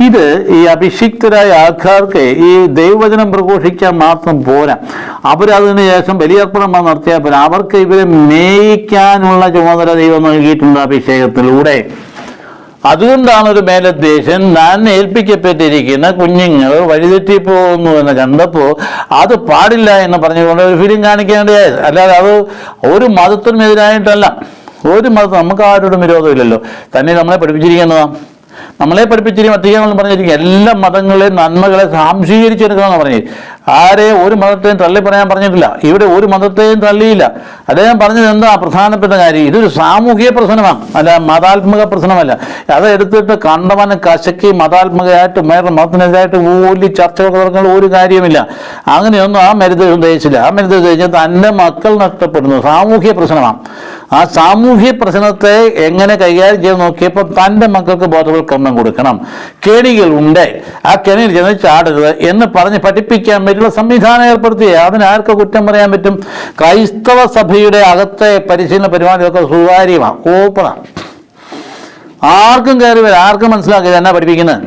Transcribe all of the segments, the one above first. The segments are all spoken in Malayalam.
ഇത് ഈ അഭിഷിക്തരായ ആൾക്കാർക്ക് ഈ ദൈവവചനം പ്രഘോഷിക്കാൻ മാത്രം പോരാ, അവരതിനു ശേഷം ബലിയർപ്പണം നടത്തിയാൽ പോരാ, അവർക്ക് ഇവരെ മേയിക്കാനുള്ള ചുമതല ദൈവം നൽകിയിട്ടുണ്ട് അഭിഷേകത്തിലൂടെ. അതുകൊണ്ടാണ് ഒരു മേലധ്യക്ഷൻ താൻ ഏൽപ്പിക്കപ്പെട്ടിരിക്കുന്ന കുഞ്ഞുങ്ങൾ വഴിതെറ്റിപ്പോകുന്നു എന്ന് കണ്ടപ്പോൾ അത് പാടില്ല എന്ന് പറഞ്ഞുകൊണ്ട് ഒരു ഫീലിംഗ് കാണിക്കേണ്ടതായത്. അല്ലാതെ അത് ഒരു മതത്തിനുമെതിരായിട്ടല്ല. ഒരു മതം നമുക്ക് ആരോടും വിരോധമില്ലല്ലോ. തന്നെ നമ്മളെ പഠിപ്പിച്ചിരിക്കുന്നതാണ്, നമ്മളെ പഠിപ്പിച്ചിരിക്കും മറ്റേന്ന് പറഞ്ഞിരിക്കും എല്ലാ മതങ്ങളെയും നന്മകളെ സാംശീകരിച്ചെടുക്കണമെന്ന് പറഞ്ഞു. ആരെയും ഒരു മതത്തെയും തള്ളി പറയാൻ പറഞ്ഞിട്ടില്ല. ഇവിടെ ഒരു മതത്തെയും തള്ളിയില്ല. അദ്ദേഹം പറഞ്ഞത് എന്താ പ്രധാനപ്പെട്ട കാര്യം, ഇതൊരു സാമൂഹിക പ്രശ്നമാണ്, അല്ല മതാത്മക പ്രശ്നമല്ല. അത് എടുത്തിട്ട് കണ്ടവനെ കശക്കി മതാത്മകമായിട്ട് വേറെ മതത്തിനെതിരായിട്ട് വലിയ ചർച്ചകൾ തുടങ്ങുന്ന ഒരു കാര്യമില്ല. അങ്ങനെയൊന്നും ആ മരുന്ന് ഉദ്ദേശിച്ചില്ല. ആ മരുന്ന് ഉദ്ദേശിച്ചാൽ തൻ്റെ മക്കൾ നഷ്ടപ്പെടുന്നു, സാമൂഹ്യ പ്രശ്നമാണ്. ആ സാമൂഹ്യ പ്രശ്നത്തെ എങ്ങനെ കൈകാര്യം ചെയ്ത് നോക്കിയപ്പോൾ തൻ്റെ മക്കൾക്ക് ബോധവൽക്കരണം കൊടുക്കണം. കെണികളുണ്ട്, ആ കെണിയിൽ ചെന്ന് ചാടരുത് എന്ന് പറഞ്ഞ് പഠിപ്പിക്കാൻ പറ്റുള്ള സംവിധാനം ഏർപ്പെടുത്തി. അതിനാർക്ക് കുറ്റം പറയാൻ പറ്റും? ക്രൈസ്തവ സഭയുടെ അകത്തെ പരിശീലന പരിപാടിയൊക്കെ സുതാര്യമാണ്, ഓപ്പണാണ്. ആർക്കും കയറി വരാം, ആർക്കും മനസ്സിലാക്കിയത് എന്നാ പഠിപ്പിക്കുന്നത്.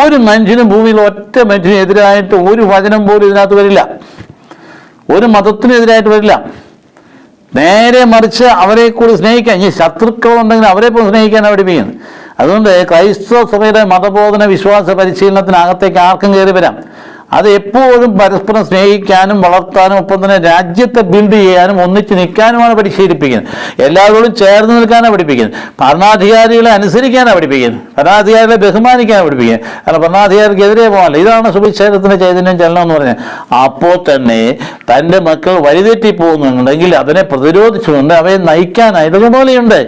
ഒരു മനുഷ്യനും ഭൂമിയിൽ ഒറ്റ മനുഷ്യനെതിരായിട്ട് ഒരു വചനം പോലും ഇതിനകത്ത് വരില്ല, ഒരു മതത്തിനെതിരായിട്ട് വരില്ല. നേരെ മറിച്ച് അവരെ കൂടി സ്നേഹിക്കാൻ, ഈ ശത്രുക്കളുണ്ടെങ്കിൽ അവരെ പോലും സ്നേഹിക്കാനാണ് പഠിപ്പിക്കുന്നത്. അതുകൊണ്ട് ക്രൈസ്തവ സഭയുടെ മതബോധന വിശ്വാസ പരിശീലനത്തിനകത്തേക്ക് ആർക്കും കയറി വരാം. അത് എപ്പോഴും പരസ്പരം സ്നേഹിക്കാനും വളർത്താനും ഒപ്പം തന്നെ രാജ്യത്തെ ബിൽഡ് ചെയ്യാനും ഒന്നിച്ച് നിൽക്കാനുമാണ് പരിശീലിപ്പിക്കുന്നത്. എല്ലാവരോടും ചേർന്ന് നിൽക്കാനാണ് പഠിപ്പിക്കുന്നത്. ഭരണാധികാരികളെ അനുസരിക്കാനാണ് പഠിപ്പിക്കുന്നത്. ഭരണാധികാരികളെ ബഹുമാനിക്കാനാണ് പഠിപ്പിക്കുന്നത്. അല്ല ഭരണാധികാരിക്കെതിരെ പോകാനല്ല. ഇതാണ് സുവിശേഷത്തിൻ്റെ ചൈതന്യം ചലനം എന്ന് പറഞ്ഞത്. അപ്പോൾ തന്നെ തൻ്റെ മക്കൾ വഴിതെറ്റിപ്പോകുന്നുണ്ടെങ്കിൽ അതിനെ പ്രതിരോധിച്ചുകൊണ്ട് അവയെ നയിക്കാനായിട്ട് ഇതുപോലെയുണ്ട്.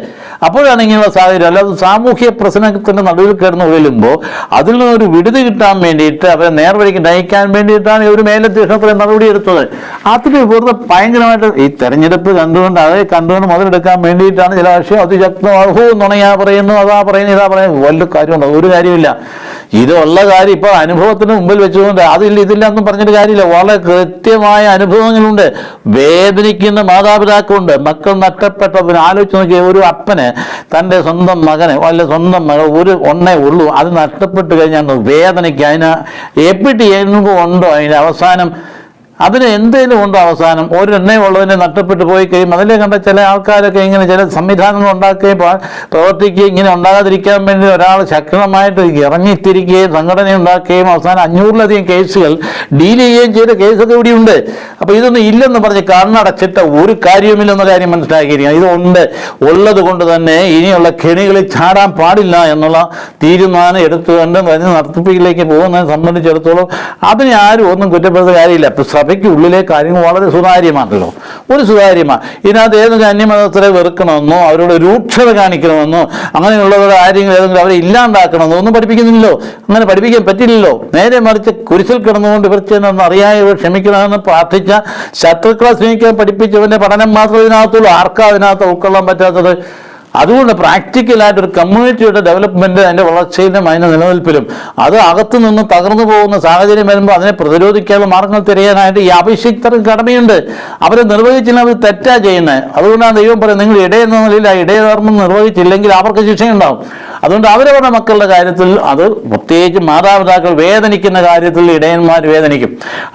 അപ്പോഴാണ് ഇങ്ങനെയുള്ള സാഹചര്യം. അല്ലാതെ സാമൂഹ്യ പ്രശ്നത്തിൻ്റെ നടുവിൽ കിടന്ന് ഉഴലുമ്പോൾ അതിൽ നിന്നൊരു വിടുതി കിട്ടാൻ വേണ്ടിയിട്ട് അവരെ നേർവഴിക്ക് നയിക്കാൻ വേണ്ടിയിട്ടാണ് ഒരു മേലധ്യക്ഷത്തിന് നടപടി എടുത്തത്. അതിന് വെറുതെ ഭയങ്കരമായിട്ട് ഈ തെരഞ്ഞെടുപ്പ് കണ്ടുകൊണ്ട് മുതലെടുക്കാൻ വേണ്ടിയിട്ടാണ് ചില വിഷയം അതിശക്തമാകൂ നുണയാ പറയുന്നു, അതാ പറയുന്നു, ഇതാ പറയുന്നു. വല്ല കാര്യമുണ്ടോ? ഒരു കാര്യമില്ല. ഇതുള്ള കാര്യം ഇപ്പോൾ അനുഭവത്തിന് മുമ്പിൽ വെച്ചുകൊണ്ട് ഇതില്ല എന്നും പറഞ്ഞിട്ട് കാര്യമില്ല. വളരെ കൃത്യമായ അനുഭവങ്ങളുണ്ട്. വേദനിക്കുന്ന മാതാപിതാക്കളുണ്ട്. മക്കൾ നഷ്ടപ്പെട്ടതിന് ആലോചിച്ച് നോക്കിയ ഒരു അപ്പന് തൻ്റെ സ്വന്തം മകനെ അല്ല സ്വന്തം മകൾ ഒന്നേ ഉള്ളൂ, അത് നഷ്ടപ്പെട്ട് കഴിഞ്ഞാൽ വേദനയ്ക്ക് അതിന് എപ്പിട്ട് ഉണ്ടോ അതിൻ്റെ അവസാനം? അതിന് എന്തെങ്കിലും ഉണ്ടോ അവസാനം? ഒരെണ്ണേ ഉള്ളതിനെ നഷ്ടപ്പെട്ടു പോയി കഴിയും. അതിലെ കണ്ട ചില ആൾക്കാരൊക്കെ ഇങ്ങനെ ചില സംവിധാനങ്ങൾ ഉണ്ടാക്കുകയും പ്രവർത്തിക്കുകയും ഇങ്ങനെ ഉണ്ടാകാതിരിക്കാൻ വേണ്ടി ഒരാൾ ശക്തമായിട്ട് ഇറങ്ങിത്തിരിക്കുകയും സംഘടന ഉണ്ടാക്കുകയും അവസാനം 500-ലധികം കേസുകൾ ഡീൽ ചെയ്യുകയും ചെയ്ത കേസൊക്കെ ഇവിടെയുണ്ട്. അപ്പോൾ ഇതൊന്നും ഇല്ലെന്ന് പറഞ്ഞ് കണ്ണടച്ചിട്ട് ഒരു കാര്യവുമില്ലെന്ന കാര്യം മനസ്സിലാക്കിയിരിക്കണം. ഇതുണ്ട്. ഉള്ളത് കൊണ്ട് തന്നെ ഇനിയുള്ള കെണികളിൽ ചാടാൻ പാടില്ല എന്നുള്ള തീരുമാനം എടുത്തുകൊണ്ട് നടത്തിപ്പിലേക്ക് പോകുന്നതിനെ സംബന്ധിച്ചിടത്തോളം അതിനെ ആരും ഒന്നും കുറ്റപ്പെടുത്തുന്ന കാര്യമില്ല. സഭയ്ക്കുള്ളിലെ കാര്യങ്ങൾ വളരെ സുതാര്യമാണല്ലോ, ഒരു സുതാര്യമാണ്. ഇതിനകത്ത് ഏതെങ്കിലും അന്യമതസ്ഥരെ വെറുക്കണമെന്നോ അവരോട് രൂക്ഷത കാണിക്കണമെന്നോ അങ്ങനെയുള്ളവരുടെ കാര്യങ്ങൾ ഏതെങ്കിലും അവരെ ഇല്ലാണ്ടാക്കണമെന്നോ ഒന്നും പഠിപ്പിക്കുന്നില്ലല്ലോ. അങ്ങനെ പഠിപ്പിക്കാൻ പറ്റില്ലല്ലോ. നേരെ മറിച്ച് കുരിശിൽ കിടന്നുകൊണ്ട് ഇവർച്ചെന്ന് അറിയാതെ ക്ഷമിക്കണമെന്ന് പ്രാർത്ഥിച്ച ശത്രുക്കളെ സ്നേഹിക്കാൻ പഠിപ്പിച്ചവൻ്റെ പഠനം മാത്രമേ ഇതിനകത്തുള്ളൂ. ആർക്കാ അതിനകത്ത് ഉൾക്കൊള്ളാൻ പറ്റാത്തത്? അതുകൊണ്ട് പ്രാക്ടിക്കലായിട്ടൊരു കമ്മ്യൂണിറ്റിയുടെ ഡെവലപ്മെൻറ്റ്, അതിൻ്റെ വളർച്ചയിലും അതിൻ്റെ നിലനിൽപ്പിലും അത് അകത്തു നിന്ന് തകർന്നു പോകുന്ന സാഹചര്യം വരുമ്പോൾ അതിനെ പ്രതിരോധിക്കാനുള്ള മാർഗങ്ങൾ തിരയാനായിട്ട് ഈ അഭിഷിക്തർക്ക് കടമയുണ്ട്. അവരെ നിർവഹിച്ചില്ല, അവർ തെറ്റാ ചെയ്യുന്നത്. അതുകൊണ്ടാണ് ദൈവം പറയുന്നത്, നിങ്ങൾ ഇടയെന്ന നിലയിൽ ആ ഇടയധർമ്മം നിർവഹിച്ചില്ലെങ്കിൽ അവർക്ക് ശിക്ഷയുണ്ടാവും. അതുകൊണ്ട് അവരവരുടെ മക്കളുടെ കാര്യത്തിൽ, അത് പ്രത്യേകിച്ച് മാതാപിതാക്കൾ വേദനിക്കുന്ന കാര്യത്തിൽ ഇടയന്മാർ വേദനിക്കും.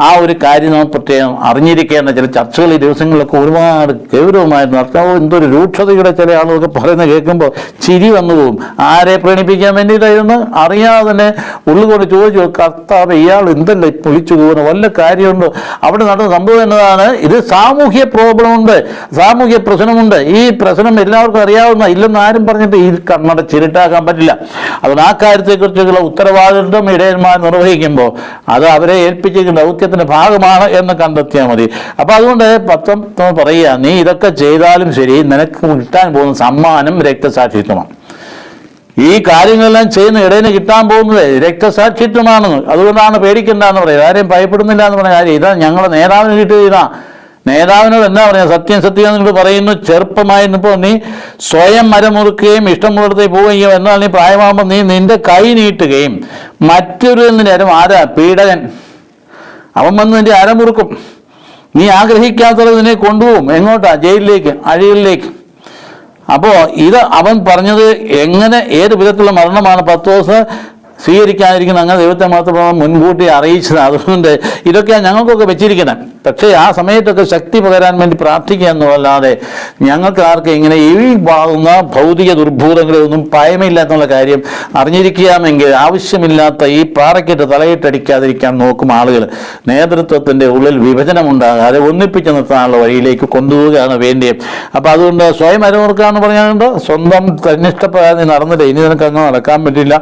ആ ഒരു കാര്യം നമ്മൾ പ്രത്യേകം അറിഞ്ഞിരിക്കേണ്ട. ചില ചർച്ചകൾ ഈ ദിവസങ്ങളിലൊക്കെ ഒരുപാട് ഗൗരവമായിരുന്നു. നടത്താവോ എന്തൊരു രൂക്ഷതയുടെ ചില ആളുകൾക്ക് പറയുന്നത് കേൾക്കുമ്പോൾ ചിരി വന്നു പോകും. ആരെ പ്രീണിപ്പിക്കാൻ വേണ്ടിയിട്ടായിരുന്നു അറിയാതെ തന്നെ ഉള്ളുകൊണ്ട് ചോദിച്ചു, കർത്താവ് ഇയാൾ എന്തല്ല പൊളിച്ചു പോകുന്നു, വല്ല കാര്യമുണ്ടോ? അവിടെ നടന്ന സംഭവം എന്നതാണ്. ഇത് സാമൂഹ്യ പ്രോബ്ലമുണ്ട്, സാമൂഹ്യ പ്രശ്നമുണ്ട്. ഈ പ്രശ്നം എല്ലാവർക്കും അറിയാവുന്ന, ഇല്ലെന്ന് ആരും പറഞ്ഞിട്ട് ഈ ചിരിട്ടാക്കാൻ പറ്റില്ല. അതുകൊണ്ട് ആ കാര്യത്തെക്കുറിച്ചുള്ള ഉത്തരവാദിത്വം ഇടയന്മാർ നിർവഹിക്കുമ്പോൾ അത് അവരെ ഏൽപ്പിച്ചിരിക്കുന്ന ദൗത്യത്തിന്റെ ഭാഗമാണ് എന്ന് കണ്ടെത്തിയാൽ മതി. അപ്പൊ അതുകൊണ്ട് പത്രം പറയുക, നീ ഇതൊക്കെ ചെയ്താലും ശരി, നിനക്ക് കിട്ടാൻ പോകുന്ന സമ്മാനം രക്തസാക്ഷിത്വമാണ്. ഈ കാര്യങ്ങളെല്ലാം ചെയ്യുന്ന ഇടയന് കിട്ടാൻ പോകുന്നത് രക്തസാക്ഷിത്വമാണെന്ന്. അതുകൊണ്ടാണ് പേടിക്കണ്ടെന്ന് പറയുന്നത്. ആരെയും ഭയപ്പെടുന്നില്ല എന്ന് പറഞ്ഞ കാര്യം ഇതാ ഞങ്ങളുടെ നേതാവിന് കിട്ടിയതാ. നേതാവിനോട് എന്താ പറയുക? സത്യം സത്യം എന്നിട്ട് പറയുന്നു. ചെറുപ്പമായിരുന്നപ്പോൾ നീ സ്വയം മരമുറുക്കുകയും ഇഷ്ടമുള്ളിടത്തേക്ക് പോവുകയും എന്നാൽ നീ പ്രായമാകുമ്പോൾ നീ നിന്റെ കൈ നീട്ടുകയും മറ്റൊരു അരം ആരാ? പീഡകൻ. അവൻ വന്ന് നിന്റെ അരമുറുക്കും. നീ ആഗ്രഹിക്കാത്തത് നിന്നെ കൊണ്ടുപോകും. എങ്ങോട്ടാ? ജയിലിലേക്ക്, അഴികളിലേക്ക്. അപ്പോൾ ഇത് അവൻ പറഞ്ഞത് എങ്ങനെ ഏത് വിധത്തിലുള്ള മരണമാണ്? 10 ദിവസം സ്വീകരിക്കാതിരിക്കുന്ന അങ്ങനെ ദൈവത്തെ മാത്രം മുൻകൂട്ടി അറിയിച്ചത്. അതുകൊണ്ട് ഇതൊക്കെയാണ് ഞങ്ങൾക്കൊക്കെ വെച്ചിരിക്കണം. പക്ഷേ ആ സമയത്തൊക്കെ ശക്തി പകരാൻ വേണ്ടി പ്രാർത്ഥിക്കുക എന്നല്ലാതെ ഞങ്ങൾക്ക് ആർക്കും ഇങ്ങനെ ഈ വാങ്ങുന്ന ഭൗതിക ദുർഭൂതങ്ങളൊന്നും ഭയമില്ലാത്തുള്ള കാര്യം അറിഞ്ഞിരിക്കാമെങ്കിൽ ആവശ്യമില്ലാത്ത ഈ പാറയ്ക്കിട്ട് തലയിട്ടടിക്കാതിരിക്കാൻ നോക്കും ആളുകൾ. നേതൃത്വത്തിൻ്റെ ഉള്ളിൽ വിഭജനമുണ്ടാകാതെ ഒന്നിപ്പിച്ച് നിർത്താനുള്ള വഴിയിലേക്ക് കൊണ്ടുപോവുകയാണ് വേണ്ടിയത്. അപ്പം അതുകൊണ്ട് സ്വയം അരമുറുക്കാന്ന് പറഞ്ഞാലുണ്ട്, സ്വന്തം തന്നിഷ്ടപ്പെടാൻ നീ നടന്നില്ല, ഇനി നിനക്ക് അങ്ങനെ നടക്കാൻ പറ്റില്ല.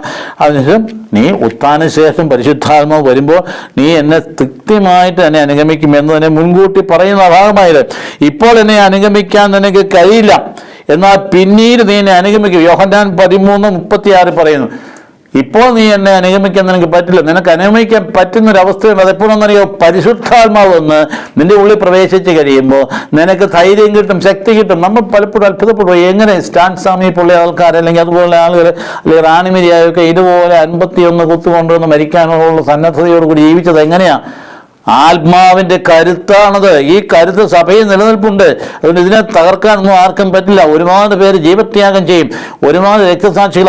അതിനുശേഷം നീ ഉത്ഥാനശേഷം പരിശുദ്ധാത്മാവ് വരുമ്പോൾ നീ എന്നെ കൃത്യമായിട്ട് എന്നെ അനുഗമിക്കുമെന്ന് തന്നെ മുൻകൂട്ടി പറയുന്ന ഭാഗമായത്. ഇപ്പോൾ എന്നെ അനുഗമിക്കാൻ നിനക്ക് കഴിയില്ല, എന്നാൽ പിന്നീട് നീ എന്നെ അനുഗമിക്കും. യോഹന്നാൻ 13:36 പറയുന്നു, ഇപ്പോൾ നീ എന്നെ അനുഗമിക്കാൻ നിനക്ക് പറ്റില്ല. നിനക്ക് അനുഗമിക്കാൻ പറ്റുന്നൊരവസ്ഥയുണ്ട്. അതെപ്പോഴൊന്നറിയോ? പരിശുദ്ധാത്മാവ് വന്ന് നിന്റെ ഉള്ളിൽ പ്രവേശിച്ച് കഴിയുമ്പോൾ നിനക്ക് ധൈര്യം കിട്ടും, ശക്തി കിട്ടും. നമ്മൾ പലപ്പോഴും അത്ഭുതപ്പെടും, എങ്ങനെ സ്റ്റാൻ സ്വാമി പുള്ളി ആൾക്കാർ അല്ലെങ്കിൽ അതുപോലെ ആളുകൾ അല്ലെങ്കിൽ റാണിമിരിയൊക്കെ ഇതുപോലെ 51 കുത്തുകൊണ്ടുവന്ന് മരിക്കാനുള്ള സന്നദ്ധതയോടുകൂടി ജീവിച്ചത് എങ്ങനെയാ? ആത്മാവിൻ്റെ കരുത്താണത്. ഈ കരുത്ത് സഭയിൽ നിലനിൽപ്പുണ്ട്. അതുകൊണ്ട് ഇതിനെ തകർക്കാനൊന്നും ആർക്കും പറ്റില്ല. ഒരുപാട് പേര് ജീവത്യാഗം ചെയ്യും, ഒരുപാട് രക്തസാക്ഷികൾ